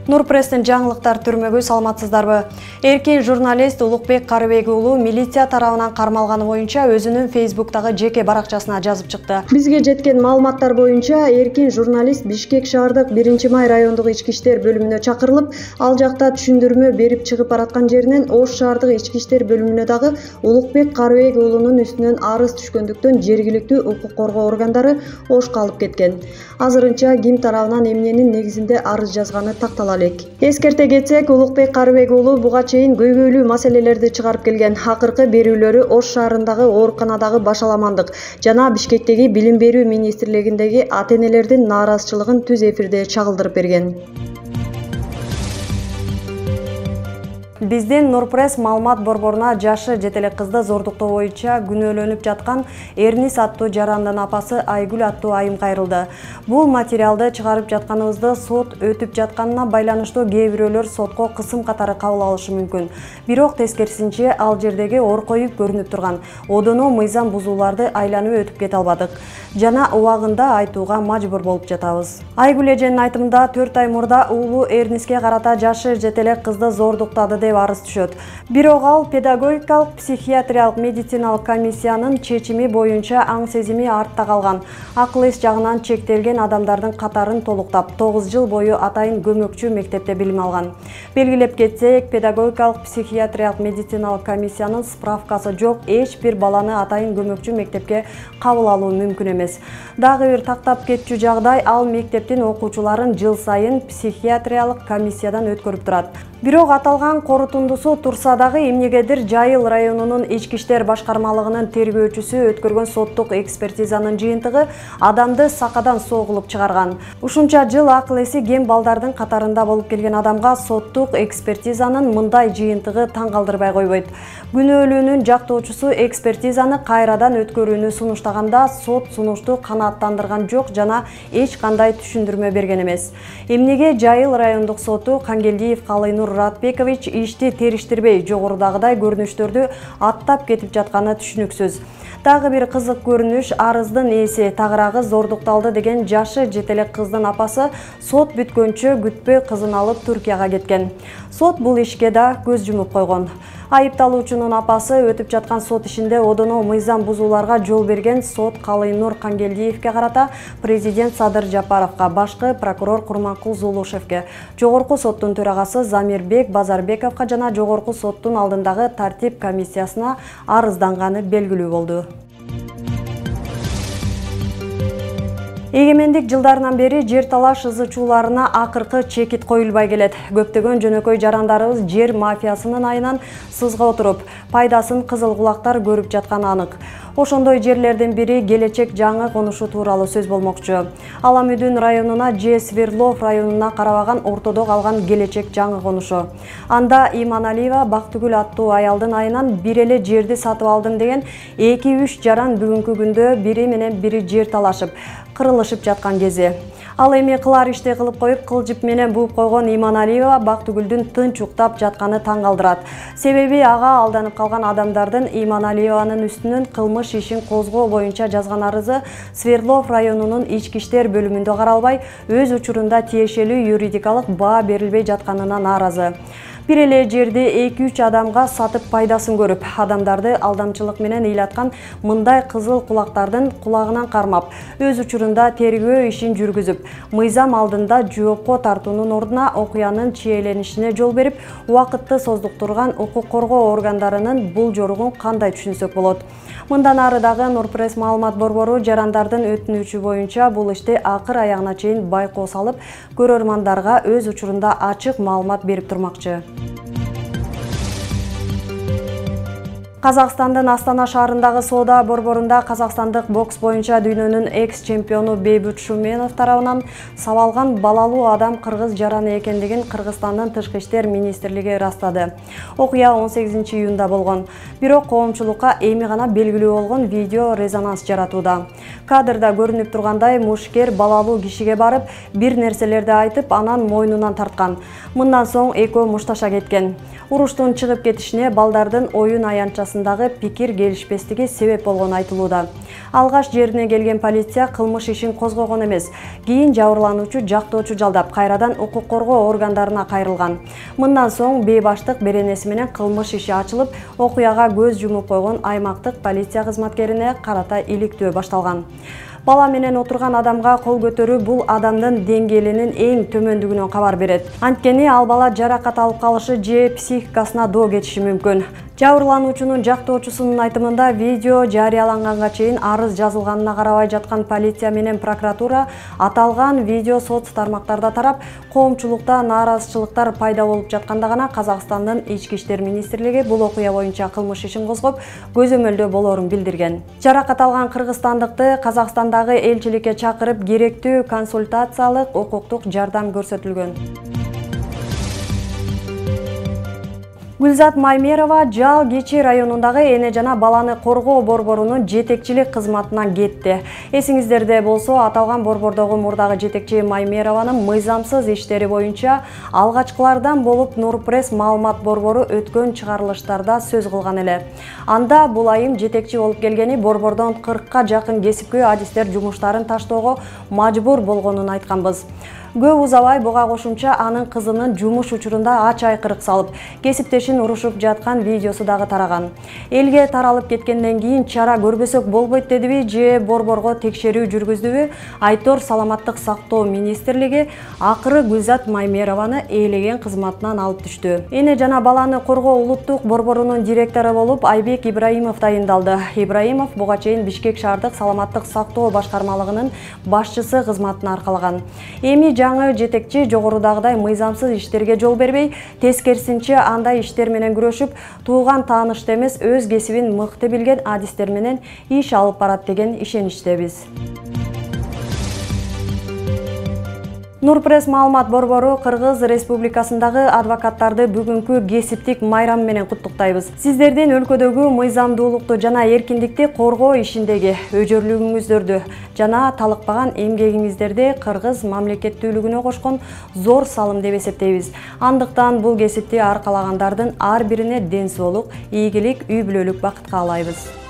Нурпресстин жаңылыктар түрмөгү саламатсыздарбы? Эркин журналист Улукбек Карыбек уулу милиция тарабынан кармалганы боюнча өзүнүн Facebook'тагы жеке баракчасына жазып чыкты. Бизге жеткен маалыматтар боюнча эркин журналист Бишкек шаардык 1-май райондук ички иштер бөлүмүнө чакырылып, ал жакта түшүндүрмө берип чыгып бараткан жеринен Ош шаардык ички иштер бөлүмүнө дагы Улукбек Карыбек уулунун үстүнөн арыз түшкөндүктөн жергиликтүү укук коргоо органдары Ошко алып кеткен. Азырынча ким тарабынан эмненин негизинде арыз жазганы тактала. Эскерте кетсек, Улукбек Карыбек уулу буга чейин көйгөйлүү маселелерди чыгарып келген. Акыркы берүүлөрү Ош шаарындагы ооруканадагы башаламандык жана Бишкектеги билим берүү министрлигиндеги ата-энелердин нааразычылыгын түз эфирде чагылдырып берген. Биздин Нурпресс маалымат борборуна жашы жетелек кызды зордуктоо боюнча күнөөлөнүп жаткан Эрнис аттуу жарандын апасы Айгүл аттуу айым кайрылды. Бул материалды чыгарып жатканыбызды сот өтүп жатканына байланыштуу кээ бирөөлөр сотко кысым катары кабыл алышы мүмкүн. Бирок тескерисинче ал жердеги оркоюп көрүнүп турган одоно мыйзам бузууларды айланып өтүп кете албадык жана убагында айтууга мажбур болуп жатабыз. Айгүл эженин айтымында 4 ай мурда уулу Эрниске карата жашы жетелек кызды зордуктады деп арыз түшөт. Бирок ал педагогикалык психиатриялык медициналык комиссиянын чечими боюнча аң сезими артта калган, акыл эс жагынан чектелген адамдардын катарын толуктап, 9 жыл бою атайын көмөкчү мектепте билим алган. Белгилеп кетсек, педагогикалык психиатриялык медициналык комиссиянын справкасы жок эч бир баланы атайын көмөкчү мектепке кабыл алуу мүмкүн эмес. Дагы бир тактап кетчү жагдай, ал мектептин окуучуларын жыл сайын психиатриялык комиссиядан өткөрүп турат. Бирок аталган корутундусу турса дагы эмнегедир Жайыл районунун ички иштер башкармалыгынын тергөөчүсү өткөргөн соттук экспертизанын жыйынтыгы адамды сакадан согулуп чыгарган. Ушунча жыл акыл эси кем балдардын катарында болуп келген адамга соттук экспертизанын мындай жыйынтыгы таң калтырбай койбойт. Күнөөлүүнүн жактоочусу экспертизаны кайрадан өткөрүүнү сунуштаганда сот сунушту канааттандырган жок жана эч кандай түшүндүрмө берген эмес. Эмнеге Жайыл райондук соту Кангелдиев Калыйнур Ратбекович ишти териштирбей жогорудагыдай көрүнүштөрдү аттап кетип жатканы түшүнүксүз. Дагы бир кызык көрүнүш, арыздын ээси тагыраагы зордукталды деген жашы жетелек кыздын апасы сот бүткөнчө күтпөй кызын алып Түркияга кеткен. Сот бул ишке да көз жумуп койгон. Айыпталуучунун апасы өтүп жаткан сот ишинде одоно мыйзам бузууларга жол берген сот Калыйнур Кангелдиевке карата президент Садыр Жапаровго, башкы прокурор Курманкул Зулушевке, жогорку соттун төрагасы Замирбек Базарбековго жана жогорку соттун алдындагы тартип комиссиясына арызданганы белгилүү болду. Эгемендик жылдарынан бери жер талаш ызы-чууларына акыркы чекит коюлбай келет. Көптөгөн жөнөкөй жарандарыбыз жер мафиясынын айынан сызга отуруп, пайдасын кызыл кулактар көрүп жатканы анык. Ошондой жерлердин бири келечек жаңы конушу тууралуу сөз болмокчу. Аламүдүн районуна же Свердлов районуна карабаган ортодо калган келечек жаңы конушу. Анда Иманалиева Бактыгүл аттуу аялдын айынан бир эле жерди сатып алдым деген 2-3 жаран бүгүнкү күндө бири менен бири жер талашып, кырылышып жаткан кези. Ал эми кылар ишти кылып коюп, кылжып менен бууп койгон Иманалиева Бактыгүлдүн тынч уктап жатканы таң калтырат. Себеби ага алданып калган адамдардын Иманалиеванын үстүнөн кылмыш ишин козгоо боюнча жазган арызы Свердлов районунун ички иштер бөлүмүндө каралбай, өз учурунда тиешелүү юридикалык баа берилбей жатканына нааразы. Бир эле жерди 2-3 адамга сатып пайдасын көрүп, адамдарды алдамчылык менен ыйлаткан мындай кызыл кулактардын кулагынан кармап, өз учурунда тергөө ишин жүргүзүп, мыйзам алдында жоопко тартуунун ордуна окуянын чиеленишине жол берип, убакытты создуктурган укук коргоо органдарынын бул жоругун кандай түшүнсөк болот? Мындан ары дагы Нурпресс маалымат борбору жарандардын өтүнүчү боюнча бул ишти акыр аягына чейин байкоо салып, көрөрмандарга өз учурунда ачык маалымат берип турмакчы. Казакстандын Астана шаарындагы соода борборунда казакстандык бокс боюнча дүйнөнүн экс-чемпиону Бейбут Шуменов тарабынан сабалган балалуу адам кыргыз жараны экендигин Кыргызстандын тышкы иштер министрлиги ырастады. Окуя 18-июнда болгон. Бирок коомчулукка эми гана белгилүү болгон видео резонанс жаратууда. Кадрда көрүнүп тургандай, мушкер балалуу кишиге барып, бир нерселерди айтып, анан мойнунан тарткан. Мындан соң экөө мушташа кеткен. Уруштун чыгып кетишине балдардын оюн аянтчасындагы пикир келишпестиги себеп болгону айтылууда. Алгаш жерине келген полиция кылмыш ишин козгогон эмес. Кийин жабырлануучу жактоочу жалдап кайрадан укук коргоо органдарына кайрылган. Мындан соң бейбаштык беренеси менен кылмыш иши ачылып, окуяга көз жумуп койгон аймактык полиция кызматкерине карата иликтөө башталган. Бала менен отурган адамга кол көтөрүү бул адамдын деңгээлинин эң төмөндүгүнөн кабар берет. Анткени ал бала жаракат алып калышы же психикасына доо кетиши мүмкүн. Жабырлануучунун жактоочусунун айтымында видео жарыяланганга чейин арыз жазылганына карабай жаткан полиция менен прокуратура аталган видео соц тармактарда тарап, коомчулукта нааразычылыктар пайда болуп жатканда гана Казакстандын Ички иштер министрлиги бул окуя боюнча кылмыш ишин козгоп, көзөмөлдөө болорун билдирген. Жаракат алган кыргызстандыкты Казакстандагы элчиликке чакырып, керектүү консультациялык укуктук жардам көрсөтүлгөн. Гүлзат Маймерова Жал Кечи районундагы эне жана баланы коргоо борборунун жетекчилик кызматынан кетти. Эсиңиздерде болсо, аталган борбордогу мурдагы жетекчи Маймерованын мыйзамсыз иштери боюнча алгачкылардан болуп Нурпресс маалымат борбору өткөн чыгарылыштарда сөз кылган эле. Анда бул айым жетекчи болуп келгени борбордон 40ка жакын кесипкөй адистер жумуштарын таштоого мажбур болгонун айтканбыз. Көп узабай буга кошумча анын кызынын жумуш учурунда ач айкырык салып, кесиптешин урушуп жаткан видеосу дагы тараган. Элге таралып кеткенден кийин чара көрбөсөк болбойт дедиби же борборго текшерүү жүргүздүбү? Айтор саламаттык сактоо министрлиги акыры Гүлзат Маймерованы ээлеген кызматынан алып түштү. Эне жана баланы коргоо улуттук борборунун директору болуп Айбек Ибраимов дайындалды. Ибраимов буга чейин Бишкек шаардык саламаттык сактоо башкармалыгынын башчысы кызматын аркалаган. Эми жаңы жетекчи жогорудагыдай мыйзамсыз иштерге жол бербей, тескерисинче андай иштер менен күрөшүп, тууган таанышты эмес өз кесибин мыкты билген адистер менен иш алып барат деген ишеничтебиз. Нурпресс маалымат борбору Кыргыз Республикасындагы адвокаттарды бүгүнкү кесиптик майрам менен куттуктайбыз. Сиздердин өлкөдөгү мыйзамдуулукту жана эркиндикти коргоо ишиндеги өжөрлүгүңүздөрдү жана талыкпаган эмгегиңиздерди кыргыз мамлекеттүүлүгүнө кошкон зор салым деп эсептейбиз. Андыктан бул кесипти аркалагандардын ар бирине ден соолук, ийгилик, үй бүлөлүк бакыт каалайбыз.